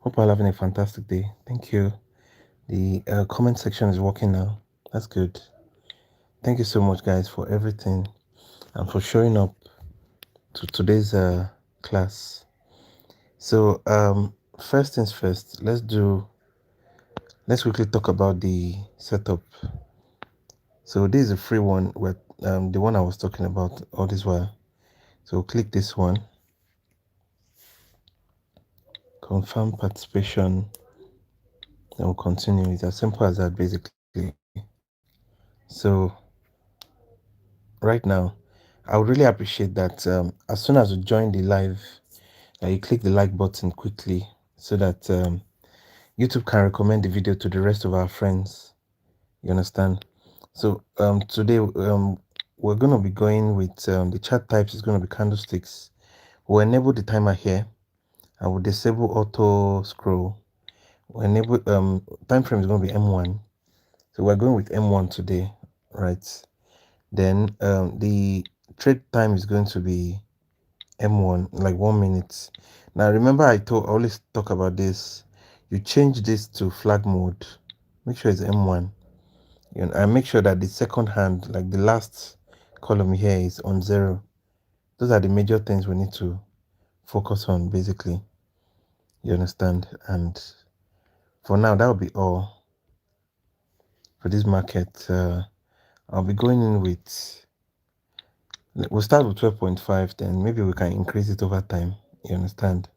Hope you're having a fantastic day. Thank you. The comment section is working now. That's good. Thank you so much, guys, for everything and for showing up to today's class. So, first things first, let's quickly talk about the setup. So, this is a free one, with the one I was talking about all this while. So, click this one, confirm participation, then we'll continue. It's as simple as that, basically. So, right now, I would really appreciate that as soon as you join the live, you click the like button quickly so that YouTube can recommend the video to the rest of our friends. You understand? So today we're going to be going with the chart types is going to be candlesticks. We'll enable the timer here. I will disable auto scroll. We'll enable time frame is going to be M1. So we're going with M1 today, right? Then the trade time is going to be M1, like 1 minute. Now remember I always talk about this. You change this to flag mode. Make sure it's M1. And make sure that the second hand, like the last column here, is on 0. Those are the major things we need to focus on, basically. You understand? And for now, that will be all for this market. I'll be going in with, we'll start with 12.5, then maybe we can increase it over time. You understand?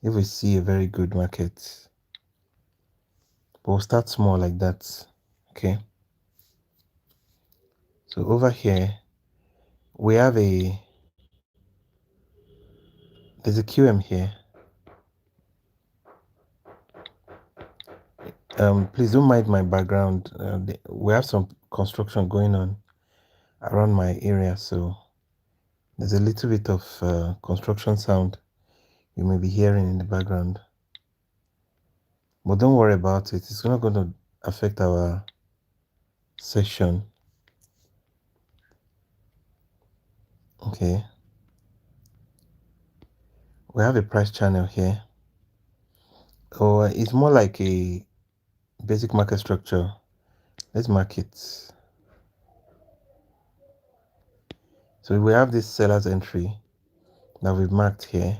If we see a very good market, but we'll start small like that. Okay. So over here, we have there's a QM here. Please don't mind my background. We have some construction going on around my area, so there's a little bit of construction sound you may be hearing in the background. But don't worry about it. It's not going to affect our session. Okay. We have a price channel here. Or it's more like a basic market structure. Let's mark it. So we have this seller's entry that we've marked here.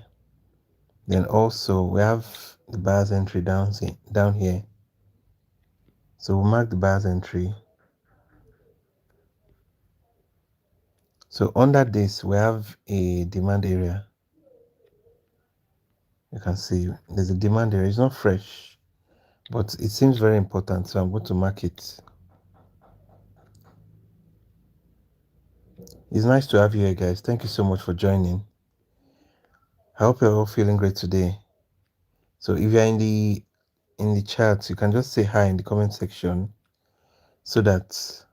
Then also we have the buyer's entry down here. So we'll mark the buyer's entry. So under this, we have a demand area. You can see there's a demand area. It's not fresh, but it seems very important. So I'm going to mark it. It's nice to have you here, guys. Thank you so much for joining. I hope you're all feeling great today. So if you're in the chat, you can just say hi in the comment section so that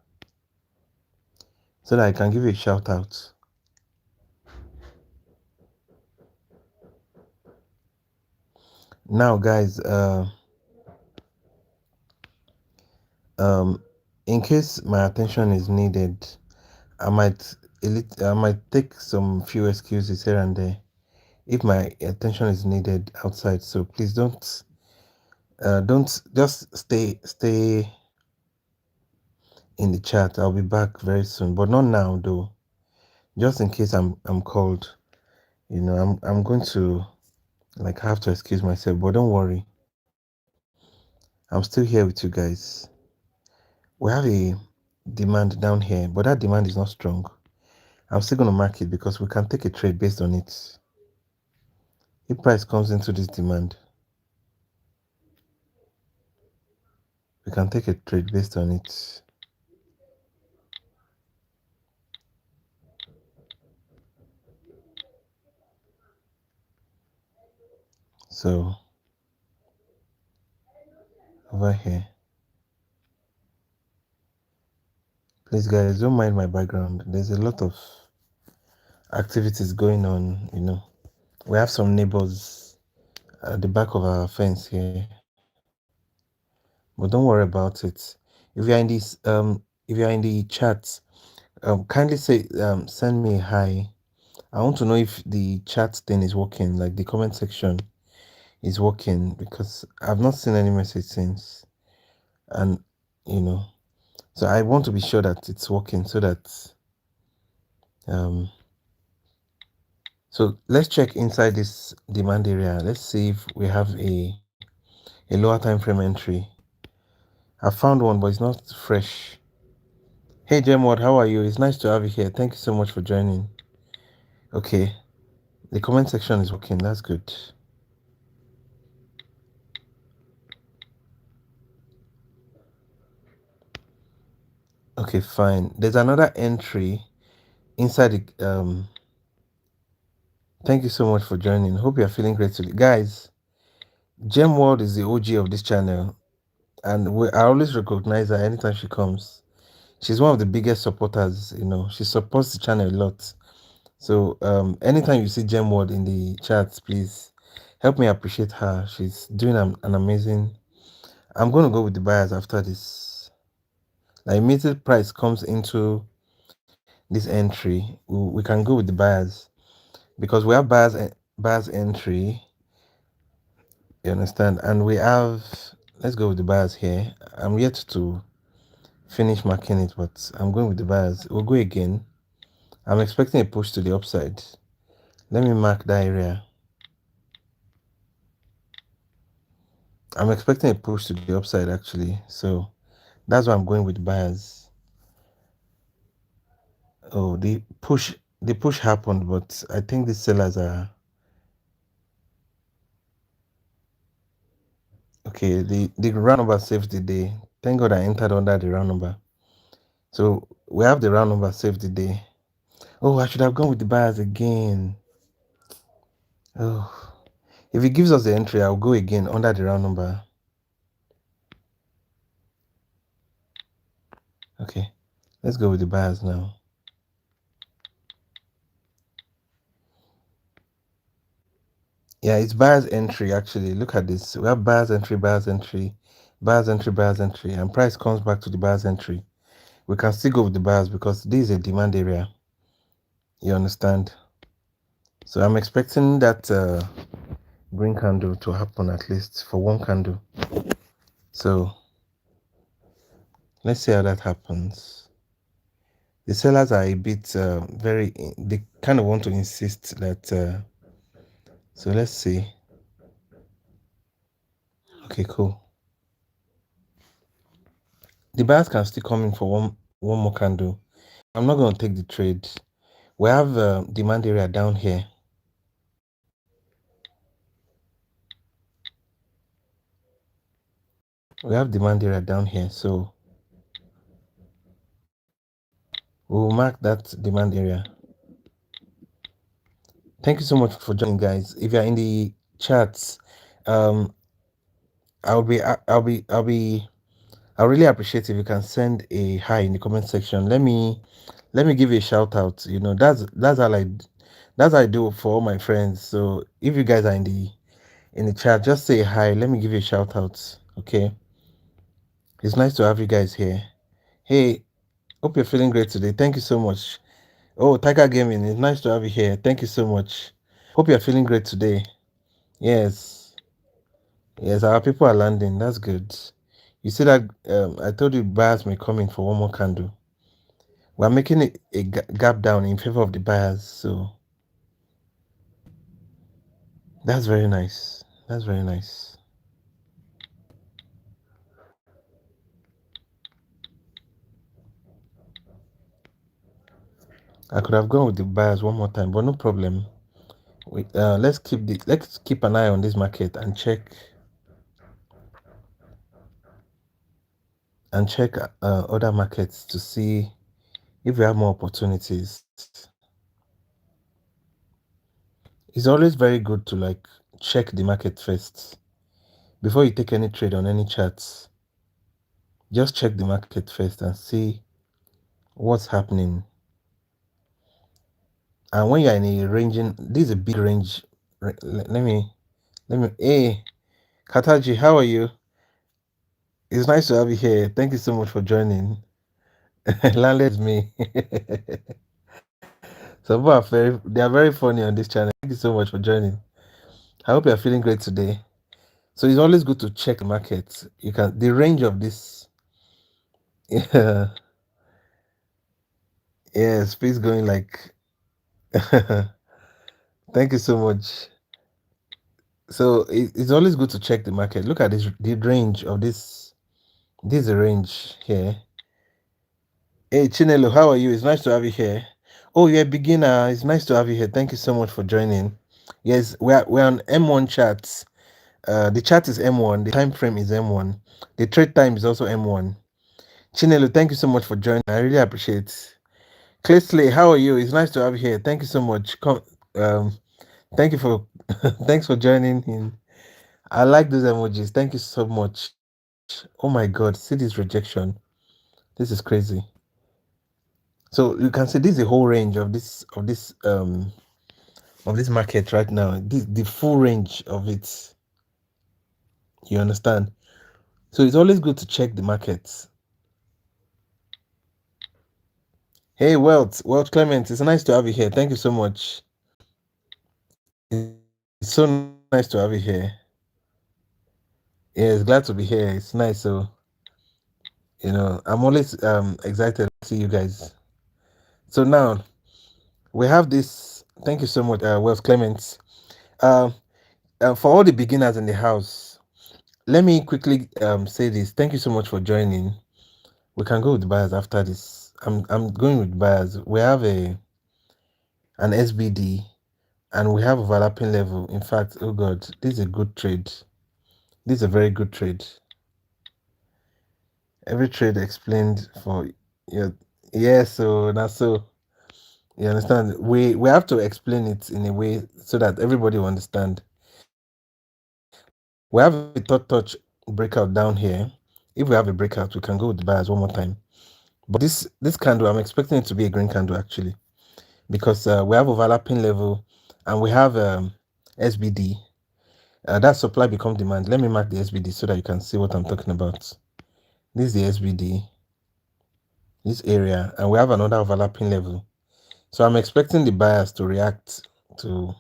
I can give you a shout out. Now, guys, in case my attention is needed, I might take some few excuses here and there if my attention is needed outside. So please don't just stay in the chat. I'll be back very soon, but not now though. Just in case I'm called, I'm going to like have to excuse myself. But don't worry, I'm still here with you guys. We have a demand down here, but that demand is not strong. I'm still going to mark it because we can take a trade based on it. If price comes into this demand, we can take a trade based on it. So over here, please guys, don't mind my background. There's a lot of activities going on. We have some neighbors at the back of our fence here, but don't worry about it. If you're in the chat, kindly send me a hi. I want to know if the chat thing is working, like the comment section. is working, because I've not seen any message since. And you know, so I want to be sure that it's working, so that um so let's check inside this demand area. Let's see if we have a lower time frame entry. I found one, but it's not fresh. Hey Gemward, how are you? It's nice to have you here. Thank you so much for joining. Okay, the comment section is working. That's good. Okay, fine. There's another entry inside the thank you so much for joining. Hope you're feeling great today. Guys, Gem World is the OG of this channel, and I always recognize her anytime she comes. She's one of the biggest supporters, she supports the channel a lot. So anytime you see Gem World in the chats, please help me appreciate her. She's doing an amazing. I'm going to go with the buyers after this. The immediate price comes into this entry. We can go with the buyers, because we have buyers entry. You understand? And we have, let's go with the buyers here. I'm yet to finish marking it, but I'm going with the buyers. We'll go again. I'm expecting a push to the upside. Let me mark that area. I'm expecting a push to the upside actually. So that's why I'm going with buyers. Oh, the push happened, but I think the sellers are okay. The round number saves the day. Thank God I entered under the round number. So we have the round number save the day. Oh, I should have gone with the buyers again. Oh, if it gives us the entry, I'll go again under the round number. Okay, let's go with the buyers now. Yeah, it's buyers entry actually. Look at this. We have buyers entry, buyers entry, buyers entry, buyers entry, and price comes back to the buyers entry. We can still go with the buyers because this is a demand area. You understand? So I'm expecting that green candle to happen at least for one candle. So let's see how that happens. The sellers are a bit they kind of want to insist that so let's see. Okay, cool. The buyers can still come in for one more candle. I'm not going to take the trade. We have demand area down here. We have demand area down here, so we'll mark that demand area. Thank you so much for joining, guys. If you're in the chats, um, I'll really appreciate if you can send a hi in the comment section. Let me give you a shout out. That's how I do for all my friends. So if you guys are in the chat, just say hi. Let me give you a shout out. Okay. It's nice to have you guys here. Hey, hope you're feeling great today. Thank you so much. Oh, Tiger Gaming, it's nice to have you here. Thank you so much. Hope you're feeling great today. Yes. Yes, our people are landing. That's good. You see that I told you buyers may come in for one more candle. We're making a gap down in favor of the buyers, so that's very nice. That's very nice. I could have gone with the buyers one more time, but no problem. Let's keep an eye on this market and check other markets to see if we have more opportunities. It's always very good to check the market first before you take any trade on any charts. Just check the market first and see what's happening. And when you're in a ranging, this is a big range. Hey, Kataji, how are you? It's nice to have you here. Thank you so much for joining. Landlord is me. Some people they are very funny on this channel. Thank you so much for joining. I hope you're feeling great today. So it's always good to check the market. You can the range of this. Yeah, yeah, space going like. Thank you so much. So it's always good to check the market. Look at this, the range of this. This is a range here. Hey Chinelo, how are you? It's nice to have you here. Oh, you're a beginner. It's nice to have you here. Thank you so much for joining. Yes, we're on M1 charts. The chart is M1. The time frame is M1. The trade time is also M1. Chinelo, thank you so much for joining. I really appreciate it. Claysley, how are you? It's nice to have you here. Thank you so much. Um, thank you for thanks for joining in. I like those emojis. Thank you so much. Oh my god, see this rejection. This is crazy. So you can see this is the whole range of this market right now. This the full range of it. You understand? So it's always good to check the markets. Hey, Wealth Clement, it's nice to have you here. Thank you so much. It's so nice to have you here. Yeah, it's glad to be here. It's nice. So, I'm always excited to see you guys. So now we have this. Thank you so much, Wealth Clement. Uh, for all the beginners in the house, let me quickly say this. Thank you so much for joining. We can go with buyers after this. I'm going with buyers. We have an SBD and we have overlapping level. In fact, oh god, this is a good trade. This is a very good trade. Every trade explained for you. Yeah, so that's so you understand. We have to explain it in a way so that everybody will understand. We have a third touch breakout down here. If we have a breakout, we can go with the buyers one more time. But this candle, I'm expecting it to be a green candle actually, because we have overlapping level and we have SBD. That supply become demand. Let me mark the SBD so that you can see what I'm talking about. This is the SBD, this area, and we have another overlapping level. So I'm expecting the buyers to react to.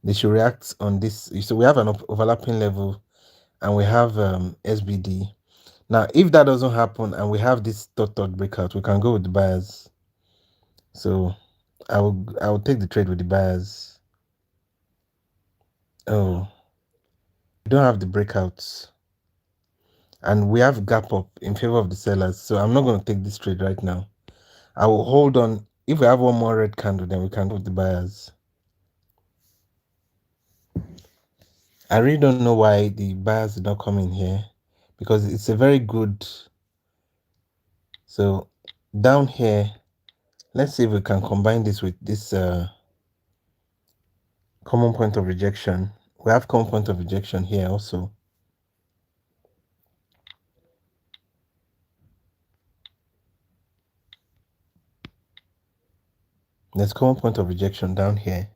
They should react on this. So we have an overlapping level, and we have SBD. Now, if that doesn't happen, and we have this third breakout, we can go with the buyers. So I will take the trade with the buyers. Oh, we don't have the breakouts. And we have gap up in favor of the sellers. So I'm not going to take this trade right now. I will hold on. If we have one more red candle, then we can go with the buyers. I really don't know why the buyers did not come in here, because it's a very good. So down here, let's see if we can combine this with this common point of rejection. We have common point of rejection here also. There's common point of rejection down here.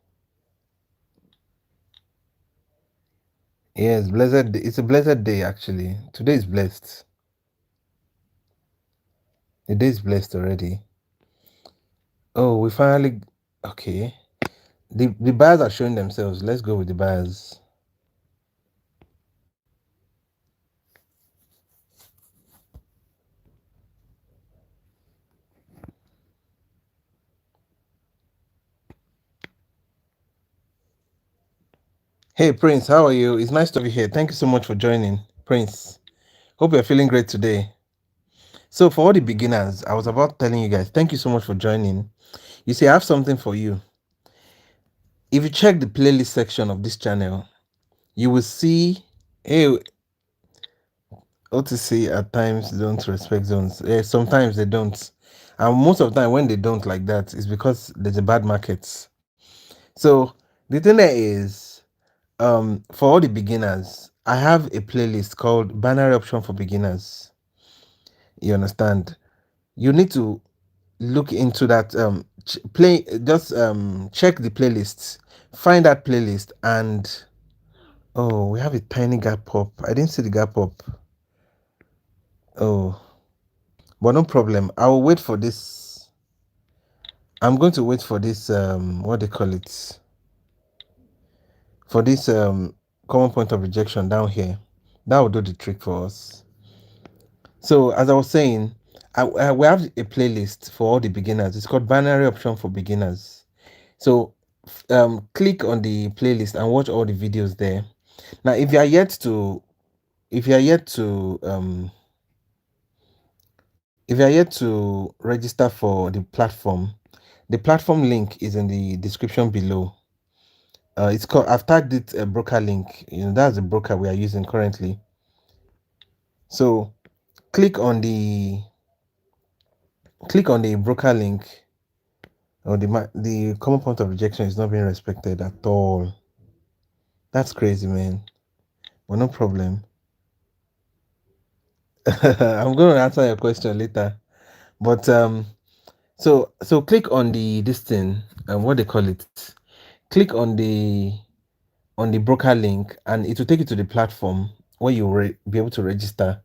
Yes, blessed. It's a blessed day actually. Today is blessed. The day is blessed already. Oh, we finally. Okay. The buyers are showing themselves. Let's go with the buyers. Hey Prince, how are you? It's nice to be here. Thank you so much for joining, Prince. Hope you're feeling great today. So for all the beginners, I was about telling you guys, thank you so much for joining. You see, I have something for you. If you check the playlist section of this channel, you will see, hey, OTC at times don't respect zones. Sometimes they don't. And most of the time when they don't like that, it's because there's a bad market. So the thing there is, for all the beginners, I have a playlist called Binary Option for Beginners. You understand? You need to look into that. Check the playlists, find that playlist, and oh, we have a tiny gap up. I didn't see the gap up. Oh, but no problem. I will wait for this. I'm going to wait for this. What they call it? For this common point of rejection down here. That will do the trick for us. So as I was saying, we have a playlist for all the beginners. It's called binary option for beginners. So click on the playlist and watch all the videos there. Now if you are yet to if you are yet to register for the platform link is in the description below. It's called, I've tagged it a broker link. That's the broker we are using currently. So click on the broker link. Or the common point of rejection is not being respected at all. That's crazy, man. Well, no problem. I'm going to answer your question later. But so click on this thing, what they call it. Click on the broker link, and it will take you to the platform where you will be able to register.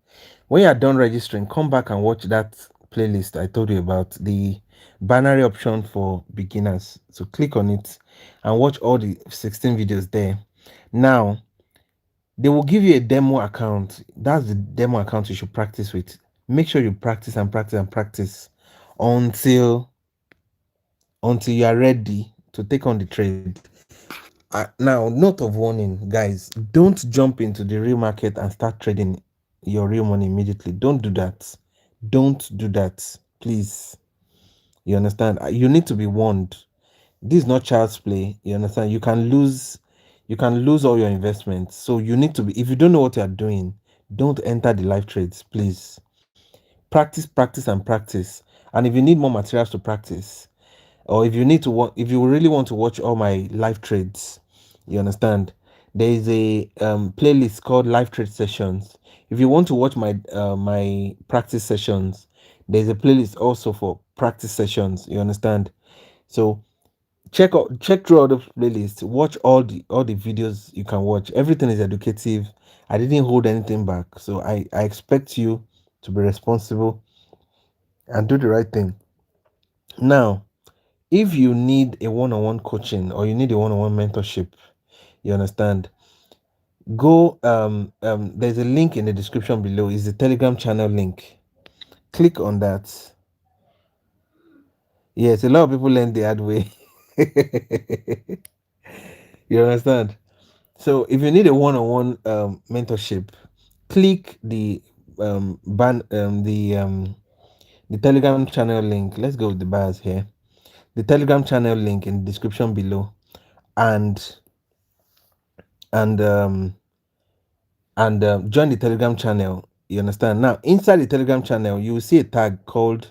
When you are done registering, come back and watch that playlist I told you about, the binary option for beginners. So click on it and watch all the 16 videos there. Now they will give you a demo account. That's the demo account you should practice with. Make sure you practice and practice and practice until you are ready to take on the trade. Now, note of warning, guys: don't jump into the real market and start trading your real money immediately. Don't do that. Don't do that, please. You understand? You need to be warned. This is not child's play. You understand? You can lose all your investments. So you need to be, if you don't know what you are doing, don't enter the live trades, please. Practice, practice, and practice. And if you need more materials to practice, or if you really want to watch all my live trades, you understand, there is a playlist called live trade sessions. If you want to watch my practice sessions, there's a playlist also for practice sessions, you understand. So check through all the playlists, watch all the videos you can watch. Everything is educative. I didn't hold anything back, so I expect you to be responsible and do the right thing. Now, if you need a one-on-one coaching or you need a one-on-one mentorship, you understand, go there's a link in the description below. Is the Telegram channel link. Click on that. Yes, a lot of people learn the hard way. You understand? So if you need a one-on-one mentorship, click the Telegram channel link. Let's go with the bars here. The Telegram channel link in the description below, and and um join the Telegram channel. You understand? Now, inside the Telegram channel, you will see a tag called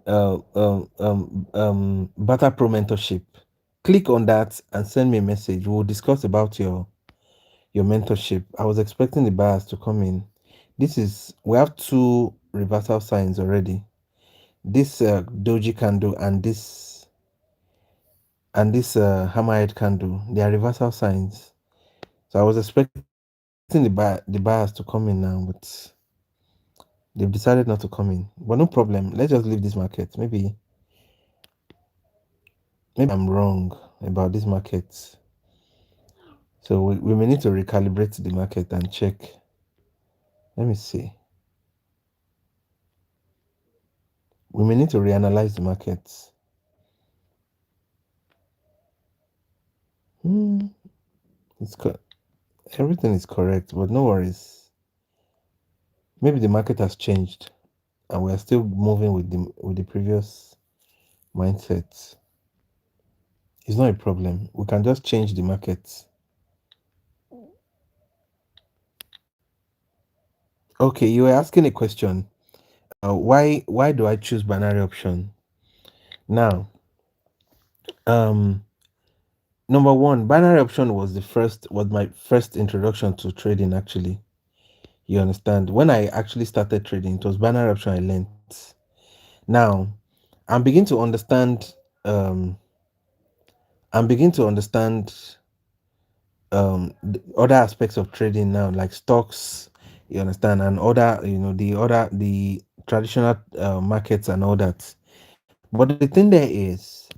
Barter-Pro mentorship. Click on that and send me a message. We'll discuss about your mentorship. I was expecting the buyers to come in. We have two reversal signs already. This doji candle and this hammerhead candle, they are reversal signs. So I was expecting the buyers to come in now, but they've decided not to come in. But no problem. Let's just leave this market. Maybe I'm wrong about this market. So we may need to recalibrate the market and check. Let me see. We may need to reanalyze the markets. It's everything is correct, but no worries. Maybe the market has changed, and we are still moving with the previous mindset. It's not a problem. We can just change the market. Okay, you were asking a question. Why do I choose binary option? Now, number one, binary option was my first introduction to trading. Actually, you understand. When I actually started trading, it was binary option I learned. Now, I'm beginning to understand. I'm beginning to understand the other aspects of trading now, like stocks. You understand, and other, the traditional markets and all that. But the thing there is,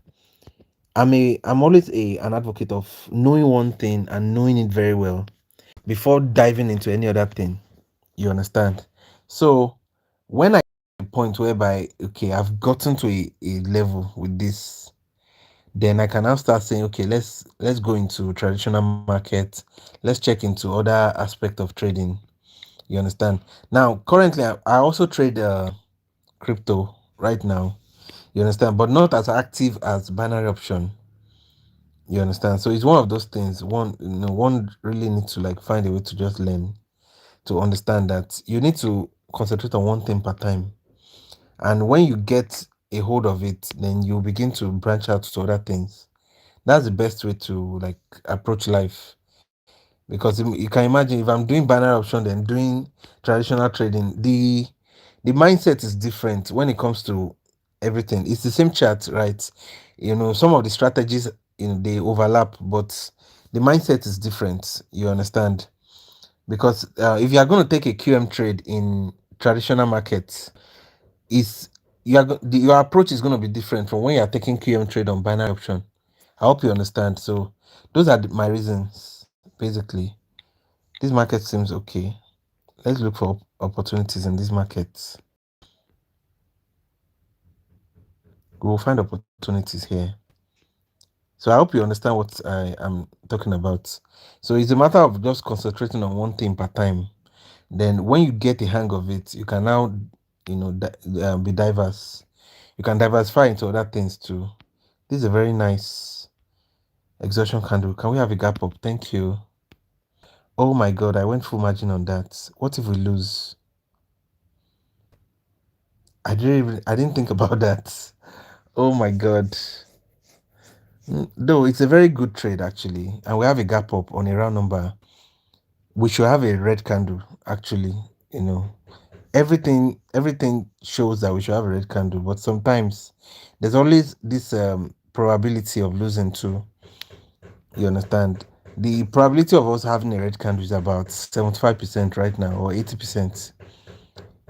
I'm always an advocate of knowing one thing and knowing it very well before diving into any other thing. You understand? So when I get to a point whereby okay, I've gotten to a level with this, then I can now start saying, okay, let's go into traditional market, let's check into other aspect of trading. You understand? Now, currently, I also trade crypto right now. You understand? But not as active as binary option. You understand? So it's one of those things. One really needs to like find a way to just learn to understand that you need to concentrate on one thing per time. And when you get a hold of it, then you begin to branch out to other things. That's the best way to like approach life. Because you can imagine if I'm doing binary option then doing traditional trading, the mindset is different when it comes to everything. It's the same chart, right? Some of the strategies they overlap, but the mindset is different. You understand? Because if you are going to take a QM trade in traditional markets, is your approach is going to be different from when you are taking QM trade on binary option. I hope you understand. So those are my reasons basically. This market seems okay. Let's look for opportunities in these markets. We will find opportunities here. So I hope you understand what I am talking about. So it's a matter of just concentrating on one thing per time. Then when you get the hang of it, you can now, be diverse. You can diversify into other things too. This is a very nice exhaustion candle. Can we have a gap up? Thank you. Oh my God, I went full margin on that. What if we lose? I didn't think about that. Oh my God. Though it's a very good trade actually, and we have a gap up on a round number. We should have a red candle actually. You know, everything shows that we should have a red candle, but sometimes there's always this probability of losing too. You understand? The probability of us having a red candle is about 75% right now, or 80%.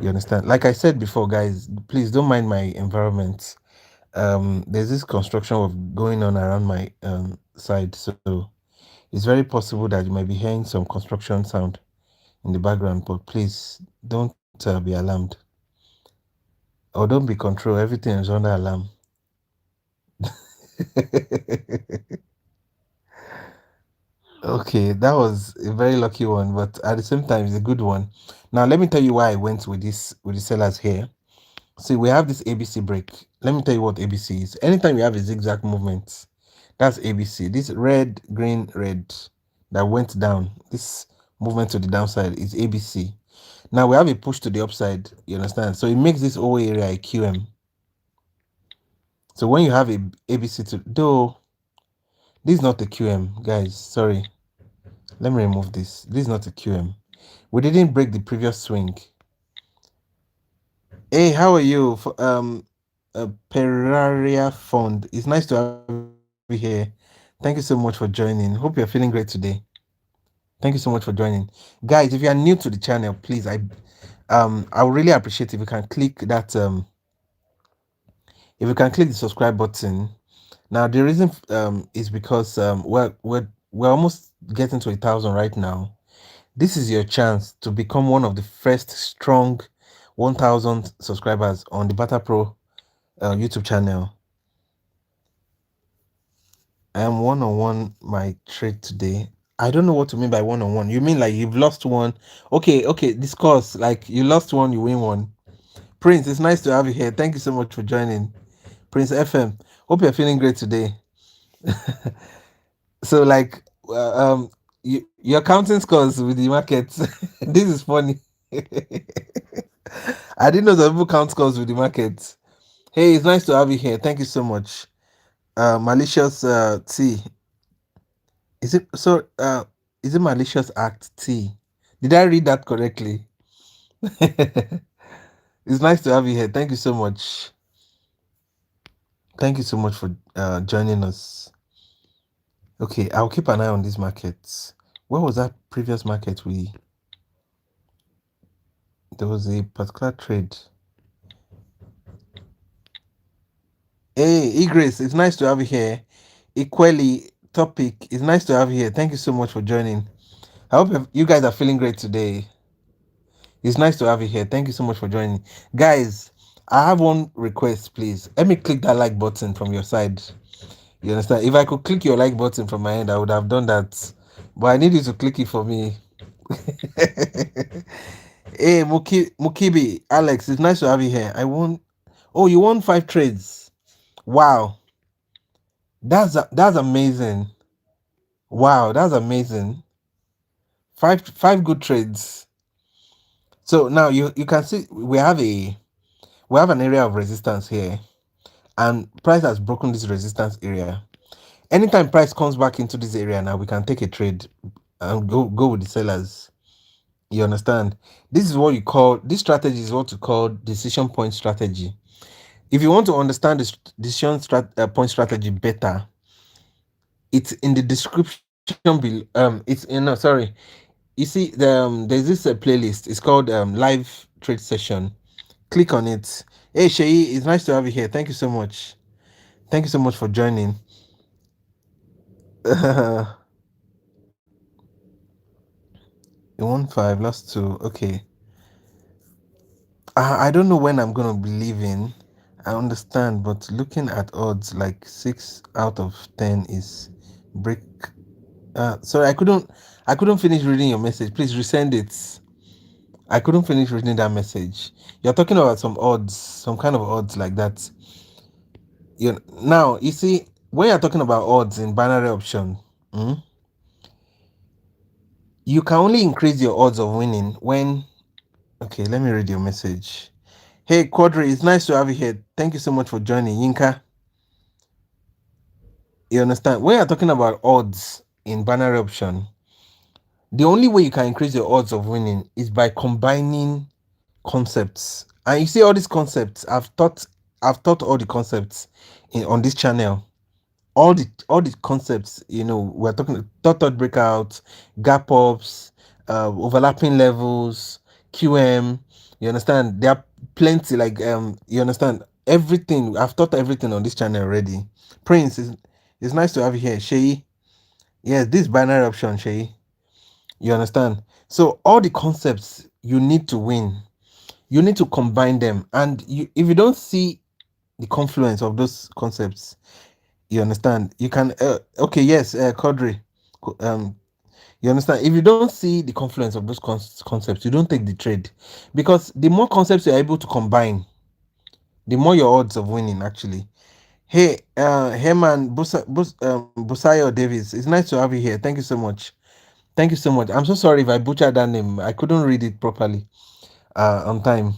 You understand? Like I said before, guys, please don't mind my environment. There's this construction of going on around my side, so it's very possible that you might be hearing some construction sound in the background, but please don't be alarmed, or don't be controlled. Everything is under alarm. Okay, that was a very lucky one, but at the same time, it's a good one. Now, let me tell you why I went with the sellers here. See, we have this ABC break. Let me tell you what ABC is. Anytime we have a zigzag movement, that's ABC. This red, green, red that went down, this movement to the downside is ABC. Now we have a push to the upside, you understand? So it makes this whole area a QM. So when you have a ABC to, though, this is not a QM, guys, sorry. Let me remove this. This is not a QM. We didn't break the previous swing. Hey, how are you? Peraria Fund. It's nice to have you here. Thank you so much for joining. Hope you're feeling great today. Thank you so much for joining. Guys, if you are new to the channel, please I would really appreciate if you can click that if you can click the subscribe button. Now the reason is because we're almost getting to 1,000 right now. This is your chance to become one of the first strong 1,000 subscribers on the Barter-Pro YouTube channel. I am one-on-one my trade today. I don't know what to mean by one-on-one. You mean like you've lost one? Okay, discuss. Like you lost one, you win one. Prince, it's nice to have you here. Thank you so much for joining. Prince FM. Hope you're feeling great today. So like you're counting scores with the market. This is funny. I didn't know that people count scores with the market. Hey, it's nice to have you here. Thank you so much. Malicious T. Is it so? Is it malicious act T? Did I read that correctly? It's nice to have you here. Thank you so much. Thank you so much for joining us. Okay, I'll keep an eye on these markets. Where was that previous market? There was a particular trade. Hey, Igris, it's nice to have you here. Equally, topic. It's nice to have you here. Thank you so much for joining. I hope you guys are feeling great today. It's nice to have you here. Thank you so much for joining. Guys, I have one request, please. Let me click that like button from your side. You understand? If I could click your like button from my end, I would have done that. But I need you to click it for me. Hey, Mukibi, Alex, it's nice to have you here. I won. Oh, you won 5 trades. Wow, that's amazing. Wow, that's amazing. Five good trades. So now you can see we have an area of resistance here, and price has broken this resistance area. Anytime price comes back into this area now, we can take a trade and go with the sellers. You understand? This strategy is what you call decision point strategy. If you want to understand this point strategy better, it's in the description below. Sorry. You see, there's this playlist. It's called Live Trade Session. Click on it. Hey, Shei, it's nice to have you here. Thank you so much. Thank you so much for joining. You won 5, last 2. Okay. I don't know when I'm gonna be leaving. I understand, but looking at odds, like 6 out of 10 is break. Sorry, I couldn't finish reading your message. Please resend it. I couldn't finish reading that message. You're talking about some odds, some kind of odds like that. Now you see when you're talking about odds in binary option, you can only increase your odds of winning when. Okay, let me read your message. Hey, Quadri, it's nice to have you here. Thank you so much for joining, Yinka. You understand? When you're talking about odds in binary option, the only way you can increase your odds of winning is by combining concepts. And you see all these concepts, I've taught all the concepts on this channel. All the concepts, we're talking thought breakout, gap ups, overlapping levels, QM. You understand? There are plenty, like you understand everything. I've taught everything on this channel already. Prince, it's nice to have you here. Shay, yes, this binary option, Shay. You understand? So all the concepts you need to win, you need to combine them. And if you don't see the confluence of those concepts, you understand, you can okay, yes, Quadri, you understand, if you don't see the confluence of those concepts, you don't take the trade, because the more concepts you're able to combine, the more your odds of winning actually. Hey, Herman Busayo Davis, it's nice to have you here. Thank you so much. Thank you so much. I'm so sorry if I butchered that name. I couldn't read it properly on time.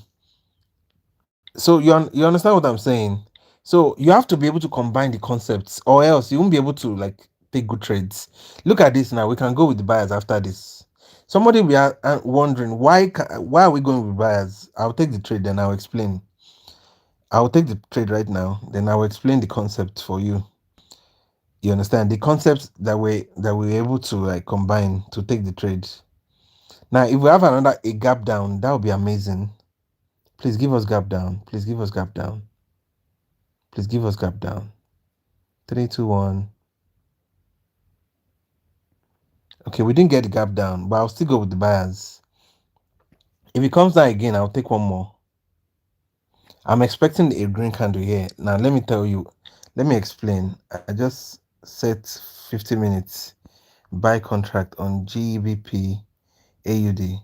So you understand what I'm saying? So you have to be able to combine the concepts, or else you won't be able to like take good trades. Look at this now. We can go with the buyers after this. Somebody will be wondering why are we going with buyers? I'll take the trade, then I'll explain. I'll take the trade right now, then I'll explain the concept for you. You understand the concepts that we're able to like combine to take the trade. Now, if we have a gap down, that would be amazing. Please give us gap down. Please give us gap down. Please give us gap down. 3, 2, 1. Okay, we didn't get the gap down, but I'll still go with the buyers. If it comes down again, I'll take one more. I'm expecting a green candle here. Now, let me tell you. Let me explain. I just set 50 minutes buy contract on GBP AUD.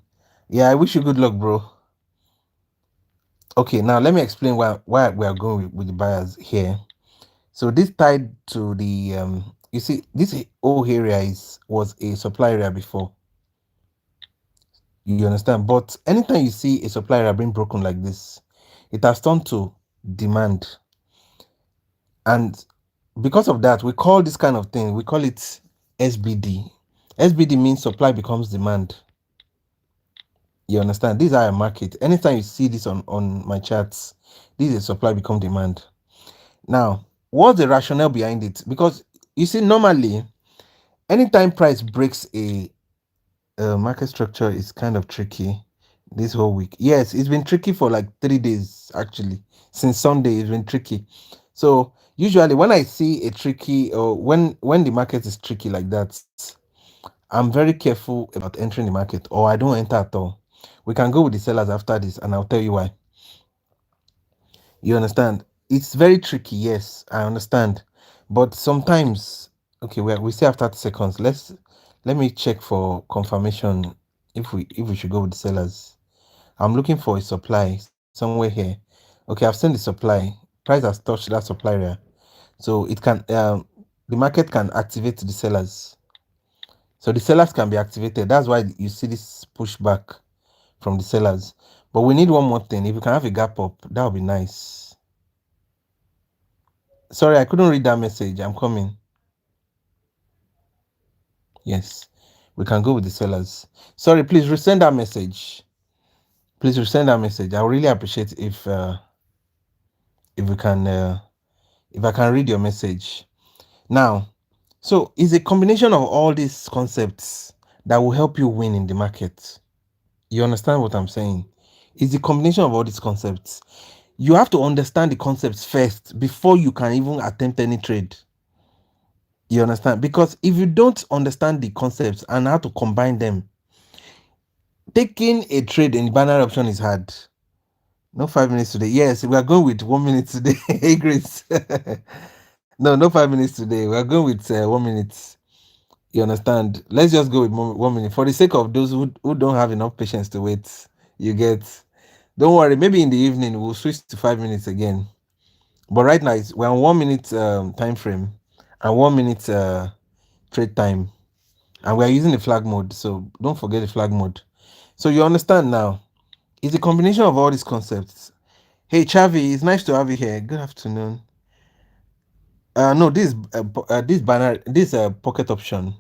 Yeah, I wish you good luck, bro. Okay, now let me explain why we are going with the buyers here. So this tied to the you see this whole area was a supply area before. You understand? But anytime you see a supply area being broken like this, it has turned to demand. And because of that, we call this kind of thing, we call it SBD. SBD means supply becomes demand. You understand? These are a market. Anytime you see this on my charts, this is supply become demand. Now, what's the rationale behind it? Because you see, normally, anytime price breaks a market structure is kind of tricky this whole week. Yes, it's been tricky for like 3 days actually. Since Sunday, it's been tricky. So usually when I see a tricky, or when the market is tricky like that, I'm very careful about entering the market, or I don't enter at all. We can go with the sellers after this, and I'll tell you why. You understand? It's very tricky, yes, I understand. But sometimes, okay, we say after 30 seconds. Let me check for confirmation if we should go with the sellers. I'm looking for a supply somewhere here. Okay, I've seen the supply. Price has touched that supply area. So it can the market can activate the sellers. So the sellers can be activated. That's why you see this pushback from the sellers. But we need one more thing. If we can have a gap up, that would be nice. Sorry, I couldn't read that message. I'm coming. Yes, we can go with the sellers. Sorry, please resend that message. Please resend that message. I would really appreciate if we can if I can read your message. Now, so it's a combination of all these concepts that will help you win in the market. You understand what I'm saying? It's a combination of all these concepts. You have to understand the concepts first before you can even attempt any trade. You understand? Because if you don't understand the concepts and how to combine them, taking a trade in binary option is hard. No 5 minutes today. Yes, we are going with 1 minute today. Hey, Grace. No, no 5 minutes today. We are going with 1 minute. You understand? Let's just go with 1 minute for the sake of those who don't have enough patience to wait. You get. Don't worry. Maybe in the evening we'll switch to 5 minutes again. But right now we're on 1 minute time frame and 1 minute trade time, and we're using the flag mode. So don't forget the flag mode. So you understand now. It's a combination of all these concepts. Hey Chavi, it's nice to have you here. Good afternoon. No, this banner, this pocket option.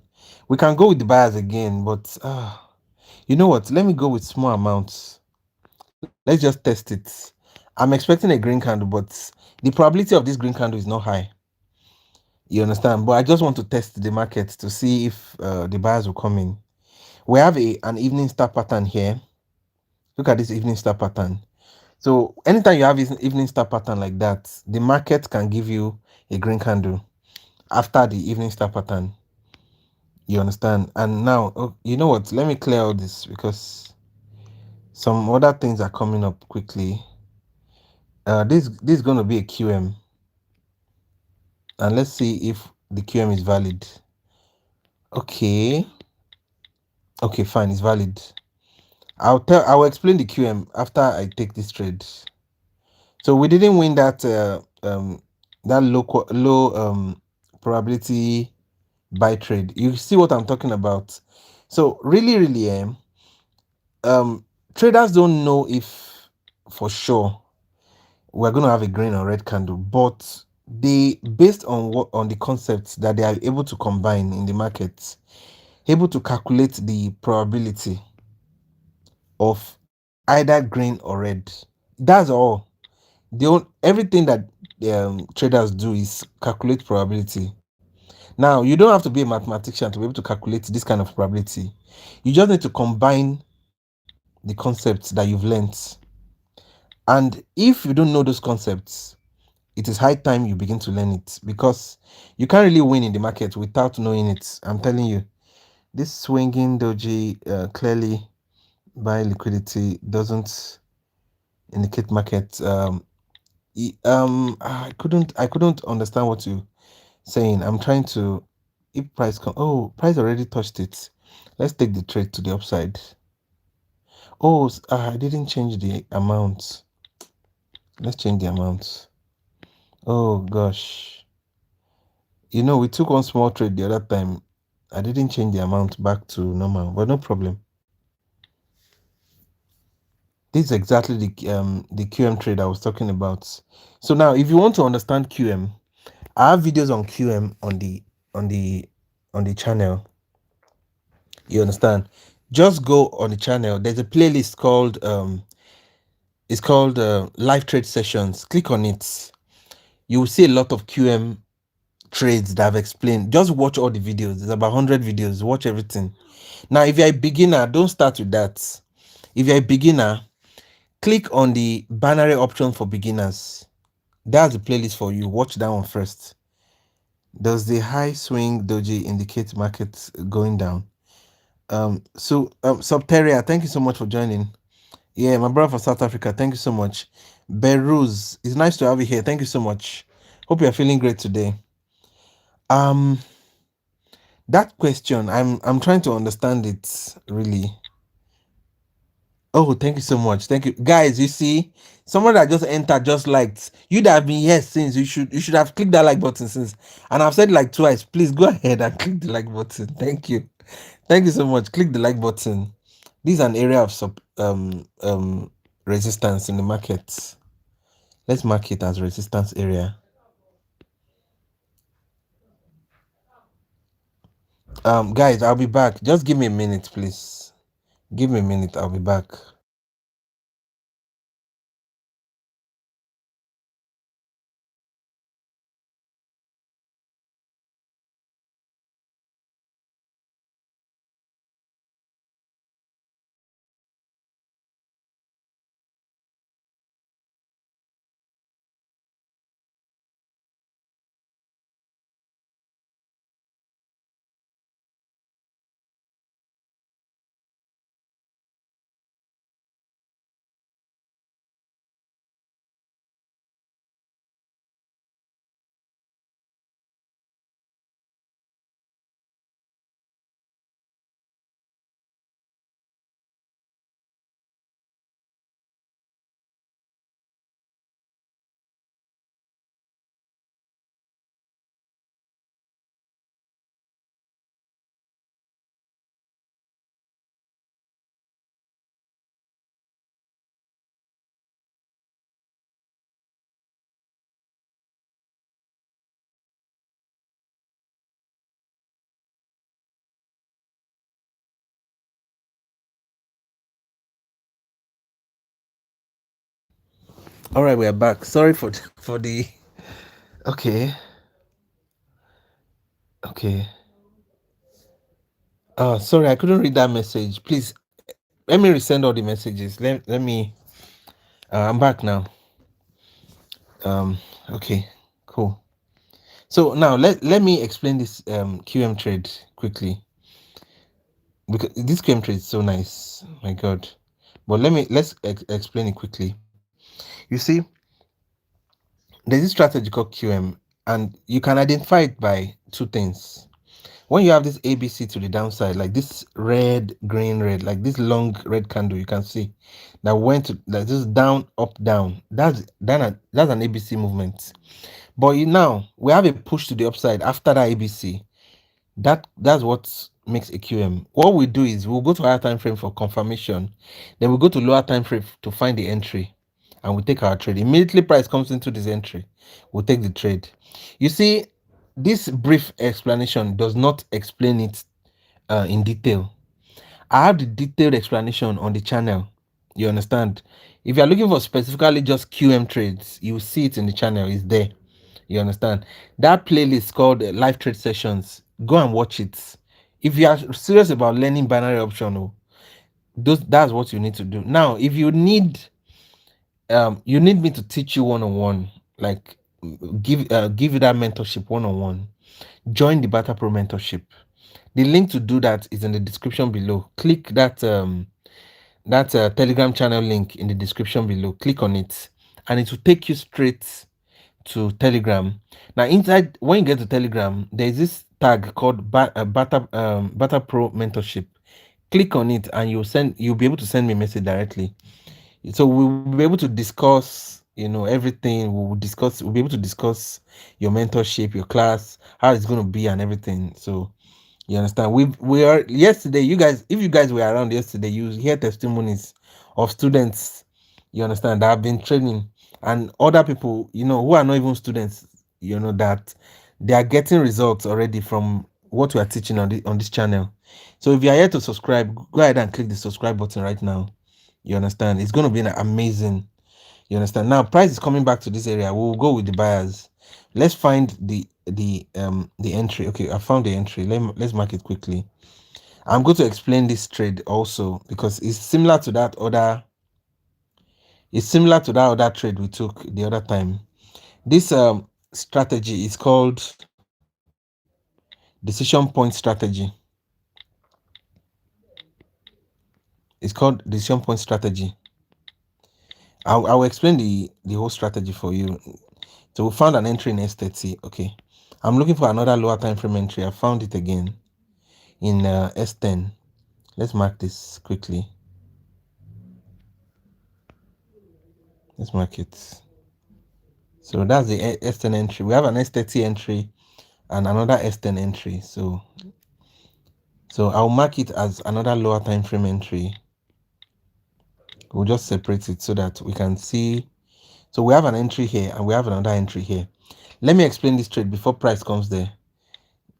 We can go with the buyers again, but you know what? Let me go with small amounts. Let's just test it. I'm expecting a green candle, but the probability of this green candle is not high. You understand? But I just want to test the market to see if the buyers will come in. We have an evening star pattern here. Look at this evening star pattern. So anytime you have this evening star pattern like that, the market can give you a green candle after the evening star pattern. You understand? And now, oh, you know what? Let me clear all this because some other things are coming up quickly. This is going to be a QM, and let's see if the QM is valid. Okay. Okay, fine, it's valid. I will explain the QM after I take this trade. So we didn't win that that low probability buy trade. You see what I'm talking about? So really traders don't know if for sure we're going to have a green or red candle, but they, based on what, on the concepts that they are able to combine in the market, able to calculate the probability of either green or red. That's all. Everything that traders do is calculate probability. Now, you don't have to be a mathematician to be able to calculate this kind of probability. You just need to combine the concepts that you've learnt. And if you don't know those concepts, it is high time you begin to learn it, because you can't really win in the market without knowing it. I'm telling you, this swinging doji clearly buy liquidity doesn't indicate market. I couldn't understand what you saying. I'm trying to, if price come, oh, price already touched it. Let's take the trade to the upside. Oh, I didn't change the amount. Let's change the amount. Oh gosh, we took one small trade the other time. I didn't change the amount back to normal, but no problem. This is exactly the QM trade I was talking about. So now, if you want to understand QM, I have videos on QM on the on the channel. You understand? Just go on the channel. There's a playlist called it's called live trade sessions. Click on it. You will see a lot of QM trades that I've explained. Just watch all the videos. There's about 100 videos. Watch everything. Now, if you're a beginner, don't start with that. If you're a beginner, click on the binary option for beginners. That's the playlist for you. Watch that one first. Does the high swing doji indicate market going down? Subteria, thank you so much for joining. Yeah, my brother from South Africa, thank you so much. Beruz, it's nice to have you here. Thank you so much. Hope you're feeling great today. Um, that question, I'm trying to understand it really. Oh, thank you so much. Thank you. Guys, you see, someone that just entered just liked. You that have been here since, you should have clicked that like button since. And I've said like twice. Please go ahead and click the like button. Thank you. Thank you so much. Click the like button. This is an area of resistance in the market. Let's mark it as resistance area. Guys, I'll be back. Just give me a minute, please. Give me a minute. I'll be back. All right, we're back. Sorry for the. Okay. Okay. Sorry, I couldn't read that message. Please let me resend all the messages. Let me. I'm back now. Okay. Cool. So now let me explain this QM trade quickly, because this QM trade is so nice. My God. But let's explain it quickly. You see, there's this strategy called QM, and you can identify it by two things. When you have this ABC to the downside, like this red, green, red, like this long red candle, you can see that went to like this down, up, down. That's an ABC movement. But now we have a push to the upside after that ABC. That's what makes a QM. What we do is we'll go to higher time frame for confirmation, then we go to lower time frame to find the entry, and we take our trade. Immediately price comes into this entry, we'll take the trade. You see, this brief explanation does not explain it in detail. I have the detailed explanation on the channel. You understand? If you're looking for specifically just QM trades, you will see it in the channel. It's there. You understand? That playlist called Live Trade Sessions. Go and watch it. If you are serious about learning binary option, that's what you need to do. Now, if you need me to teach you one-on-one, like give you that mentorship one-on-one, join the Barter-Pro mentorship. The link to do that is in the description below. Click that Telegram channel link in the description below. Click on it, and it will take you straight to Telegram. Now, inside, when you get to Telegram, there's this tag called Barter-Pro mentorship. Click on it, and you'll be able to send me a message directly. So we'll be able to discuss, everything. We'll be able to discuss your mentorship, your class, how it's going to be, and everything. So you understand? We are yesterday. You guys, if you guys were around yesterday, you hear testimonies of students. You understand that have been training, and other people, who are not even students. That they are getting results already from what we are teaching on this channel. So if you are here to subscribe, go ahead and click the subscribe button right now. You understand? It's going to be amazing. You understand? Now price is coming back to this area. We'll go with the buyers. Let's find the entry. Okay, I found the entry. Let's mark it quickly. I'm going to explain this trade also because it's similar to that other trade we took the other time. This strategy is called decision point strategy. It's called decision point strategy. I'll explain the whole strategy for you. So we found an entry in S30. Okay, I'm looking for another lower time frame entry. I found it again in S10. Let's mark this quickly. Let's mark it. So that's the S10 entry. We have an S30 entry and another S10 entry. So I'll mark it as another lower time frame entry. We'll just separate it so that we can see. So we have an entry here and we have another entry here. Let me explain this trade before price comes there.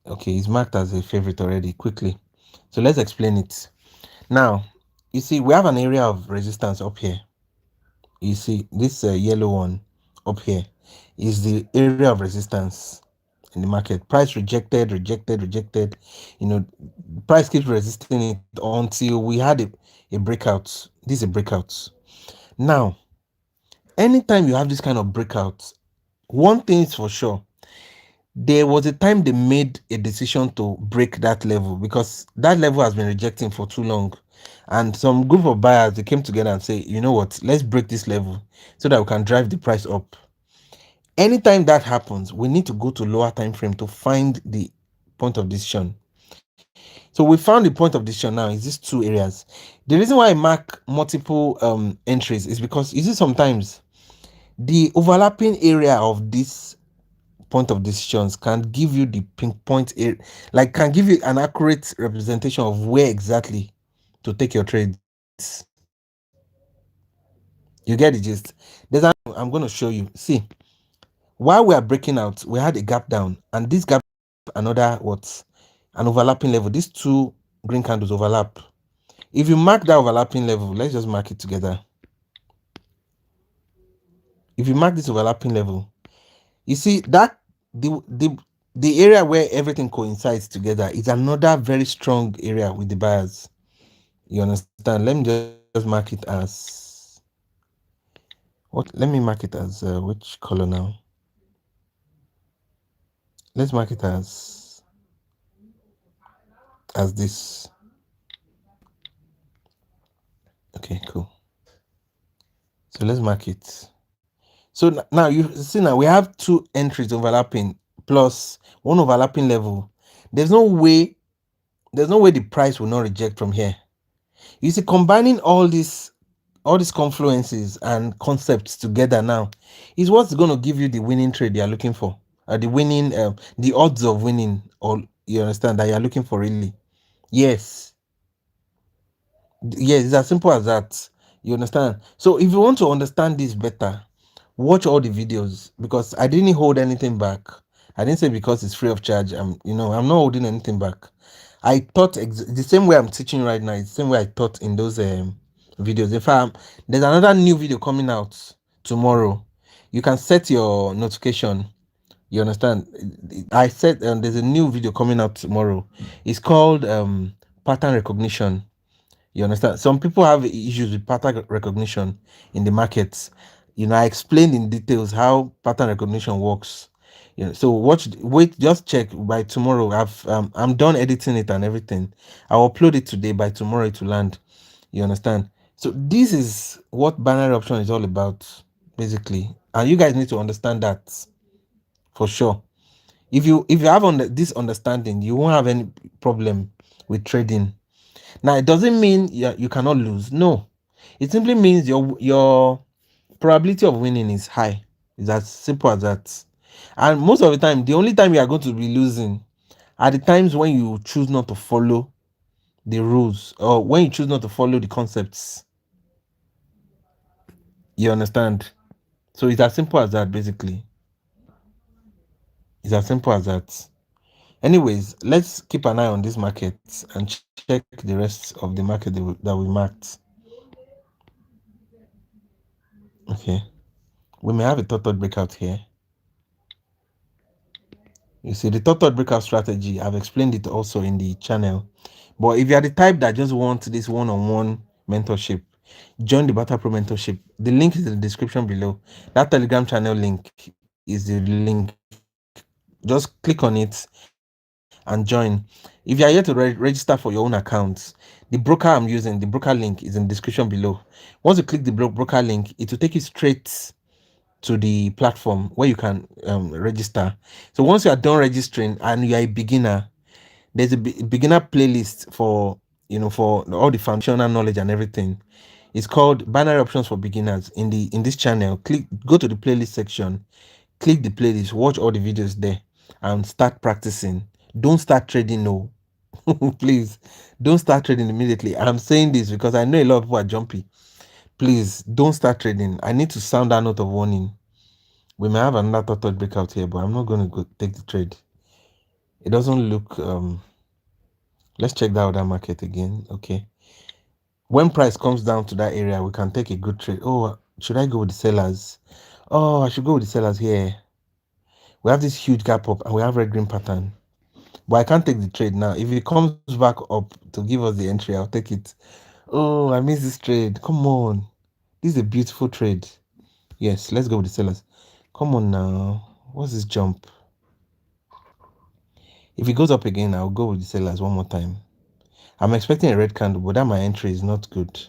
Okay, it's marked as a favorite already. Quickly. So let's explain it. Now, you see, we have an area of resistance up here. You see, this yellow one up here is the area of resistance in the market. Price rejected. You know, price keeps resisting it until we had a breakout. This is a breakout. Now, anytime you have this kind of breakout, one thing is for sure, there was a time they made a decision to break that level because that level has been rejecting for too long. And some group of buyers, they came together and say, you know what, let's break this level so that we can drive the price up. Anytime that happens, we need to go to lower time frame to find the point of decision. So we found the point of decision now is these two areas. The reason why I mark multiple entries is because you see sometimes the overlapping area of this point of decisions can give you the pinpoint area, like can give you an accurate representation of where exactly to take your trades. You get the gist. There's an I'm going to show you. See, while we are breaking out, we had a gap down, and this gap another what an overlapping level. These two green candles overlap. If you mark that overlapping level, let's just mark it together. If you mark this overlapping level, you see that the area where everything coincides together is another very strong area with the buyers. You understand? Let me just mark it as what? Let me mark it as which color now? Let's mark it as this. Okay, cool. So let's mark it. So now you see, now we have two entries overlapping plus one overlapping level. There's no way the price will not reject from here. You see, combining all these confluences and concepts together now is what's going to give you the winning trade you're looking for, the winning the odds of winning, or you understand that you're looking for really. Yes, it's as simple as that. You understand? So if you want to understand this better, watch all the videos, because I didn't hold anything back. I didn't say because it's free of charge. I'm not holding anything back. I taught the same way I'm teaching right now. It's the same way I taught in those videos. In fact, there's another new video coming out tomorrow. You can set your notification. You understand? I said there's a new video coming out tomorrow. It's called pattern recognition. You understand? Some people have issues with pattern recognition in the markets. I explained in details how pattern recognition works. So wait, just check by tomorrow. I'm done editing it and everything. I'll upload it today. By tomorrow it will land. You understand? So this is what binary option is all about, basically. And you guys need to understand that for sure. If you have this understanding, you won't have any problem with trading. Now, it doesn't mean you cannot lose. No, it simply means your probability of winning is high. It's as simple as that. And most of the time, the only time you are going to be losing are the times when you choose not to follow the rules, or when you choose not to follow the concepts. You understand? So it's as simple as that, basically. It's as simple as that. Anyways, let's keep an eye on this market and check the rest of the market that we marked. Okay, we may have a third breakout here. You see, the third breakout strategy, I've explained it also in the channel. But if you are the type that just wants this one-on-one mentorship, join the Barter-Pro mentorship. The link is in the description below. That Telegram channel link, is the link. Just click on it and join. If you are here to register for your own account, the broker I'm using, the broker link is in the description below. Once you click the broker link, it will take you straight to the platform where you can register. So once you are done registering and you are a beginner, there's a beginner playlist for for all the foundational knowledge and everything. It's called Binary Options for Beginners. In this channel, go to the playlist section, click the playlist, watch all the videos there, and start practicing. Don't start trading, no. Please don't start trading immediately. I'm saying this because I know a lot of people are jumpy. Please don't start trading. I need to sound that note of warning. We may have another thought breakout here, but I'm not going to go take the trade. It doesn't look let's check that other market again. Okay, when price comes down to that area, we can take a good trade. Oh, should I go with the sellers? Oh, I should go with the sellers here. We have this huge gap up and we have red green pattern, but I can't take the trade now. If it comes back up to give us the entry, I'll take it. Oh, I missed this trade. Come on, this is a beautiful trade. Yes, let's go with the sellers. Come on now. What's this jump? If it goes up again, I'll go with the sellers one more time. I'm expecting a red candle, but that my entry is not good.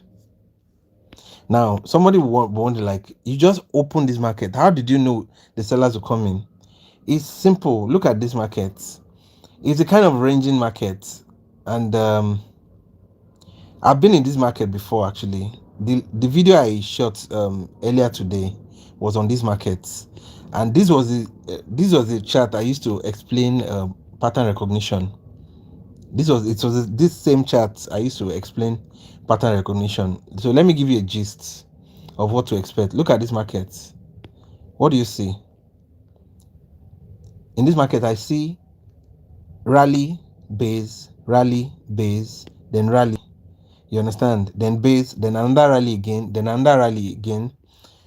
Now, somebody will wonder, like, you just opened this market. How did you know the sellers will come in? It's simple. Look at this market. It's a kind of ranging market. And I've been in this market before, actually. The video I shot earlier today was on this market. And this was the chart I used to explain pattern recognition. This same chart I used to explain pattern recognition. So let me give you a gist of what to expect. Look at this market. What do you see? In this market, I see rally, base, then rally. You understand? Then base, then another rally again, then another rally again.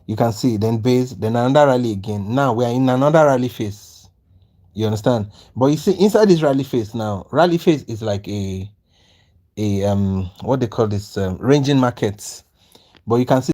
You can see, then base, then another rally again. Now we are in another rally phase. You understand? But you see, inside this rally phase now, rally phase is like a what they call this ranging markets. But you can see